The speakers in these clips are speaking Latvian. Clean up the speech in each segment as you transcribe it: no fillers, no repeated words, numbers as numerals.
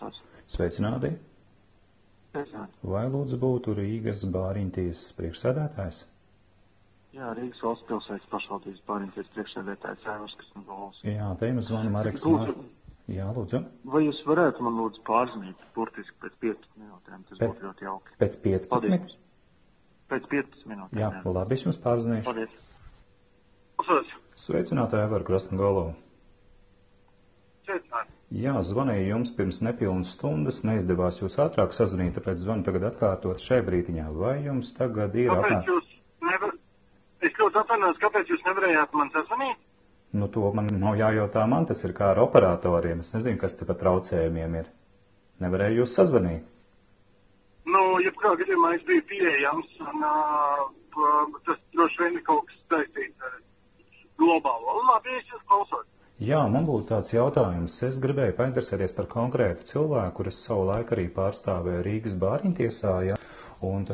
klausos. Sveicināti. Sveicināti. Vai lūdzu būtu Rīgas bāriņtiesas priekšsēdētājs? Jā, Rīgas valsts pilsētas pašvaldības bāriņtiesas priekšsēdētājs Aivars Krasnogols. Jā, te jums zvana Mareks. Jā, lūdzu. Vai jūs varētu man lūdzu pārzvanīt burtiski pēc 15 minūtēm? Tas būtu ļoti jauki. Pēc 15? Paldies. Pēc 15 minūtēm. Jā, labi, es jums pārzvanīšu. Paldies. Sveicināti, Aivar Krasnogolu. Sveicināti. Jā, zvanīju jums pirms nepilnas stundas, neizdevās jūs ātrāk sazvanīt, tāpēc zvanu tagad atkārtot šai brītiņā. Vai jums tagad ir Es ļoti atvainojos, kāpēc jūs nevarējāt man sazvanīt? Nu, to man nav jājautā man, tas ir kā ar operatoriem. Es nezinu, kas te pa traucējumiem ir. Nevarēju jūs sazvanīt. Nu, jebkurā gadījumā es biju pieejams, un tas droši vien ir kaut kas saistīts ar globālo. Labi, es jūs klausos. Jā, man būtu tāds jautājums. Es gribēju painteresēties par konkrētu cilvēku, kuras savu laiku arī pārstāvēja Rīgas bāriņtiesā, ja? Un tā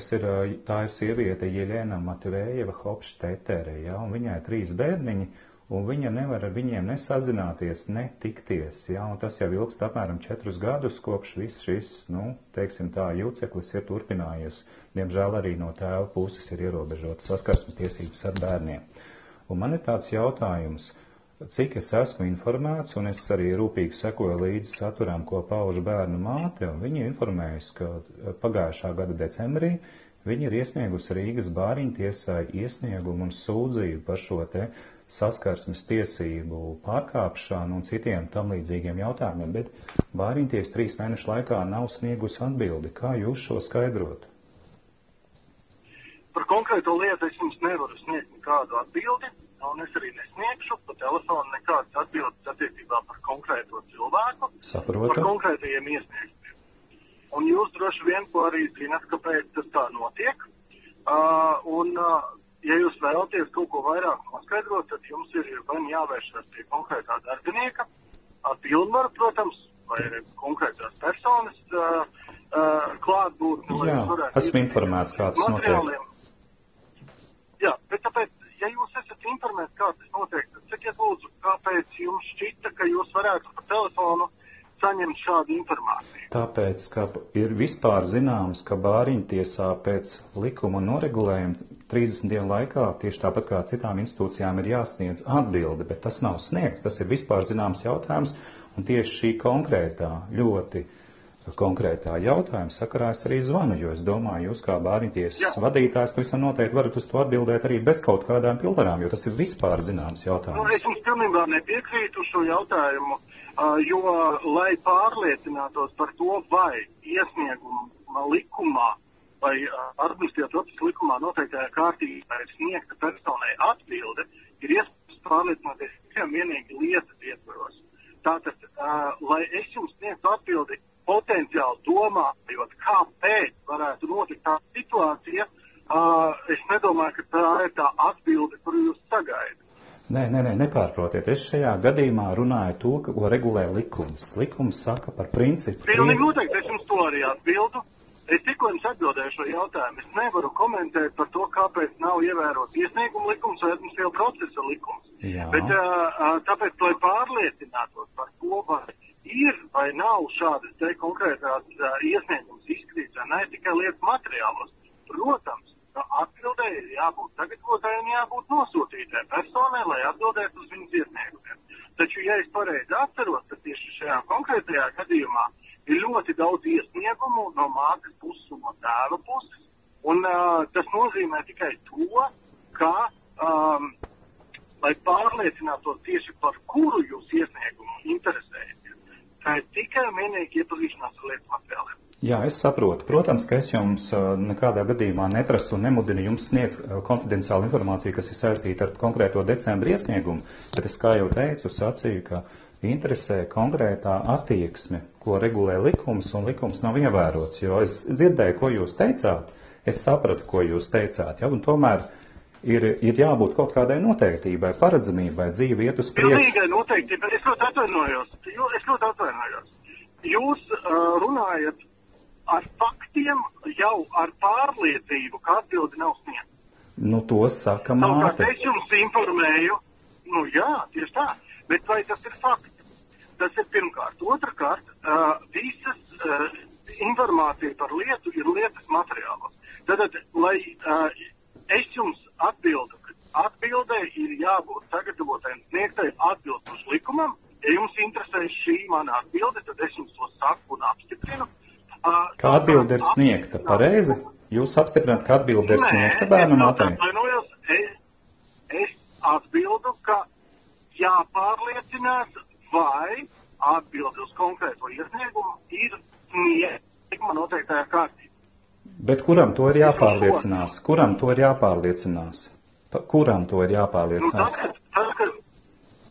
ir sieviete Jeļena Matvējeva Hopštetere, ja? Un viņai 3 bērniņi, un viņa nevar ar viņiem nesazināties, ne tikties, ja? Un tas jau ilgst apmēram 4 gadus, kopš viss šis, teiksim tā, juceklis ir turpinājies. Diemžēl arī no tēva puses ir ierobežotas saskarsmes tiesības ar bērniem. Un man ir tāds jautājums. Cik es esmu informēts, un es arī rūpīgi sekoju līdzi saturam, ko pauž bērnu māte, un viņa informējas, ka pagājušā gada decembrī viņa ir iesniegusi Rīgas bāriņtiesai iesniegumu un sūdzību par šo te saskarsmes tiesību pārkāpšanu un citiem tam līdzīgiem jautājumiem, bet bāriņtiesa 3 mēnešu laikā nav sniegusi atbildi. Kā jūs šo skaidrot? Par konkrēto lietu es jums nevaru sniegt nekādu atbildi. Un es arī nesniegšu pa telefonu nekādas atbildes attiecībā par konkrēto cilvēku, Saprotu. Par konkrētajiem iesniegumiem. Un jūs droši vien ko arī zināt, kāpēc tas tā notiek. Ja jūs vēlaties kaut ko vairāk noskaidrot, tad jums ir vai jāvēršas pie konkrētā darbinieka, ar pilnvaru, protams, vai konkrētās personas klātbūtni. Jā, esmu informēts, kā tas notiek. Jā, bet tāpēc, ja jūs esat informēti, kā tas notiek, tad sakiet lūdzu, kāpēc jums šķita, ka jūs varētu pa telefonu saņemt šādu informāciju? Tāpēc, ka ir vispār zināms, ka bāriņtiesā pēc likuma un noregulējuma 30 dienu laikā, tieši tāpat kā citām institūcijām, ir jāsniedz atbildi, bet tas nav sniegts. Tas ir vispār zināms jautājums, un tieši šī ļoti konkrētā jautājuma sakarā es arī zvanu, jo es domāju, jūs kā bāriņtiesas vadītājs pavisam noteikti varat uz to atbildēt arī bez kaut kādām pilnvarām, jo tas ir vispār zināms jautājums. Es jums pilnībā nepiekrītu šo jautājumu, jo, lai pārliecinātos par to, vai iesnieguma likumā vai administratīvā procesa likumā noteiktajā kārtībā ir sniegta personai atbilde, ir iespējams pārliecināties tikai vienīgi lietas ietvaros. Tātad, lai es jums sniegtu atbildi, potenciāli domājot, kāpēc varētu notikt tā situācija, es nedomāju, ka tā ir tā atbilde, kuru jūs sagaidat. Nē, nepārprotiet. Es šajā gadījumā runāju to, ko regulē likums. Likums saka par principu. Pilnīgi noteikti, es jums to arī atbildu. Es tikko jums atbildēju šo jautājumu. Es nevaru komentēt par to, kāpēc nav ievērots iesnieguma likums vai administratīvā procesa likums. Jā. Bet tāpēc, lai pārliecinātos par to, vai ir vai nav šādas te konkrētās iesniegums izskatīts vai ne tikai lietas materiālos. Protams, atbildē ir jābūt sagatavotāji un jābūt nosūtītai personai, lai atbildētu uz viņas iesniegumiem. Taču, ja es pareizi atceros, tad tieši šajā konkrētajā gadījumā ir ļoti daudz iesniegumu no mātes puses un no tēva puses. Un tas nozīmē tikai to, ka, lai pārliecinātos tieši par kuru jūs iesniegumu interesējaties, tā ir tikai vienīgi iepazīšanās ar lietu materiāliem. Jā, es saprotu. Protams, ka es jums nekādā gadījumā neprasu un nemudinu jums sniegt konfidenciālu informāciju, kas ir saistīta ar konkrēto decembra iesniegumu, bet es, kā jau teicu, sacīju, ka interesē konkrētā attieksme, ko regulē likums, un likums nav ievērots, jo es dzirdēju, ko jūs teicāt, es sapratu, ko jūs teicāt, ja, un tomēr ir jābūt kaut kādai noteiktībai, paredzamībai, dzīve iet uz priekšu. Pilnīgai noteiktībai, es ļoti atvainojos. Jūs runājat ar faktiem, jau ar pārliecību, ka atbildi nav sniegta. Nu, to saka māte. Es jums informēju, jā, tieši tā, bet vai tas ir fakts? Tas ir pirmkārt. Otrakārt, visas informācija par lietu ir lietas materiālos. Tad, lai es jums atbildu, ka atbildē ir jābūt sagatavotajam sniegtai atbilstoši likumam. Ja jums interesē šī mana atbilde, tad es jums to saku un apstiprinu. Kā atbilde ir sniegta? Pareizi? Jūs apstiprināt, ka atbilde ir sniegta bērnu mātei? Es atbildu, ka jāpārliecinās, vai atbildi uz konkrēto iesniegumu ir sniegta noteiktajā kārtībā. Bet kuram to ir jāpārliecinās? Kuram to ir jāpārliecinās? Kuram to ir jāpārliecinās?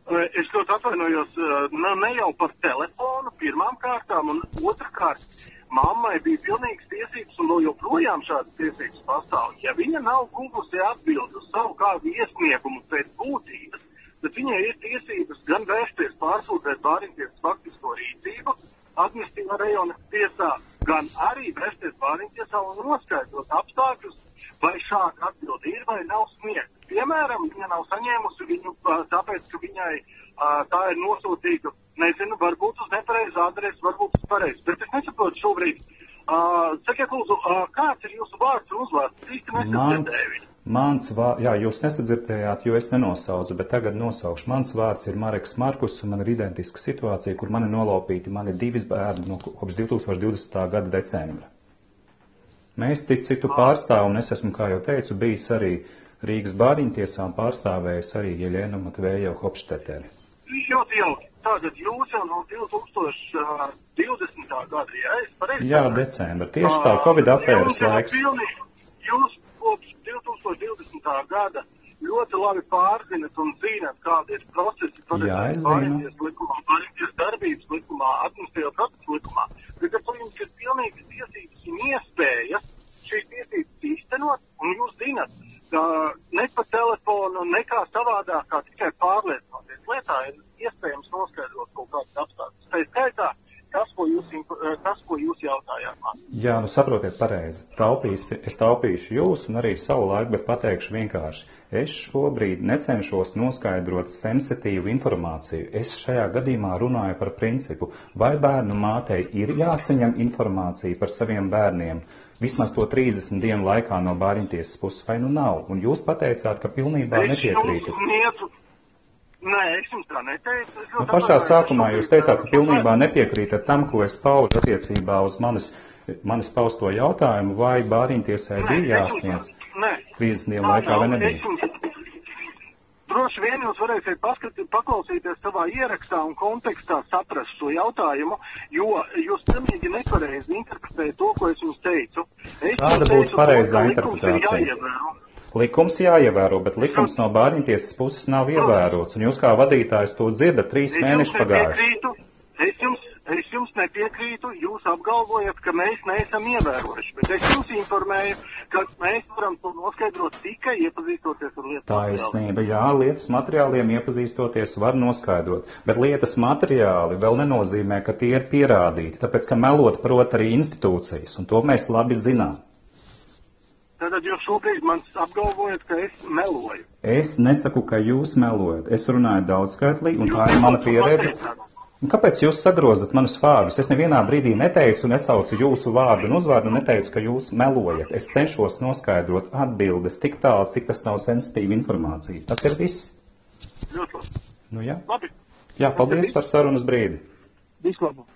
Es ļoti atvainojos, ne jau par telefonu pirmām kārtām, un otrkārt, mammai bija pilnīgas tiesības, un joprojām šādas tiesības pastāv. Ja viņa nav guvusi atbildi uz savu kādu iesniegumu pēc būtības, tad viņai ir tiesības gan vērsties pārsūdzēt bāriņtiesas faktisko rīcību administratīvā rajona tiesā, gan arī vērsties bāriņtiesā un noskaidrot apstākļus, vai šāda atbilde ir vai nav sniegta. Piemēram, viņa nav saņēmusi viņu tāpēc, ka viņai tā ir nosūtīta, nezinu, varbūt uz nepareizu adresi, varbūt uz pareizu. Bet es nesaprotu šobrīd. Sakiet, lūdzu, kāds ir jūsu vārds un uzvārds? Es īsti nesadzirdēju. Mans vārds, jā, jūs nesadzirdējāt, jo es nenosaucu, bet tagad nosaukšu. Mans vārds ir Mareks Markus, un man ir identiska situācija, kur mani nolaupīti mani 2 bērni kopš 2020. gada decembra. Mēs citu pārstāvu, un es esmu, kā jau teicu, bijis arī Rīgas bāriņtiesā un pārstāvējis arī Jeļenu Matvējevu Hopšteteri. Ļoti jauki. Tātad jūs jau no 2020. gada, ja es pareizi? Jā, decembra. Tieši tā, Covid afēras laiks. Jūs kopš 2020. gada ļoti labi pārzinat un zinat, kādi ir procesi bāriņtiesas likumā, bāriņtiesas darbības likumā, administratīvā procesa likumā. Bet ar to jums ir pilnīgas tiesības un iespējas šīs tiesības īstenot, un jūs zinat, ka ne pa telefonu, nekā savādāk, kā tikai pārliecinoties lietā, ir iespējams noskaidrot kaut kādas apstākļus. Tā ir skaitā tas, ko jūs jautājāt man. Jā, nu saprotiet pareizi. Es taupīšu jūs un arī savu laiku, bet pateikšu vienkārši. Es šobrīd necenšos noskaidrot sensitīvu informāciju. Es šajā gadījumā runāju par principu, vai bērnu mātei ir jāsaņem informācija par saviem bērniem vismaz to 30 dienu laikā no bāriņtiesas puses, vai nu nav. Un jūs pateicāt, ka pilnībā nepiekrītat. Nē, es jums tā neteicu. Pašā sākumā jūs teicāt, ka pilnībā nepiekrītat tam, ko es paudu attiecībā uz manis pausto jautājumu, vai bāriņtiesai bija jāsniedz 30 dienu laikā vai nebija. Droši vien jūs varēsiet paklausīties savā ierakstā un kontekstā saprast šo jautājumu, jo jūs pilnīgi nepareizi interpretējat to, ko es jums teicu. Kāda būtu pareizā interpretācija? Likums jāievēro, bet likums no bāriņtiesas puses nav ievērots, un jūs kā vadītājs to dzirdat 3 mēneši pagājuši. Es jums nepiekrītu, jūs apgalvojat, ka mēs neesam ievērojuši, bet es jums informēju, ka mēs varam to noskaidrot tikai iepazīstoties ar lietas materiāliem. Taisnība, jā, lietas materiāliem iepazīstoties var noskaidrot, bet lietas materiāli vēl nenozīmē, ka tie ir pierādīti, tāpēc, ka melot prot arī institūcijas, un to mēs labi zinām. Tātad jūs šobrīd man apgalvojat, ka es meloju. Es nesaku, ka jūs melojat. Es runāju daudzskaitlīgi, un tā ir mana pieredze. Un kāpēc jūs sagrozat manus vārdus? Es nevienā brīdī neteicu, nesaucu jūsu vārdu un uzvārdu, un neteicu, ka jūs melojat. Es cenšos noskaidrot atbildes tik tālu, cik tas nav sensitīva informācija. Tas ir viss. Ļoti labi. Nu jā. Labi. Jā, paldies par sarunas brīdi. Vislabāk.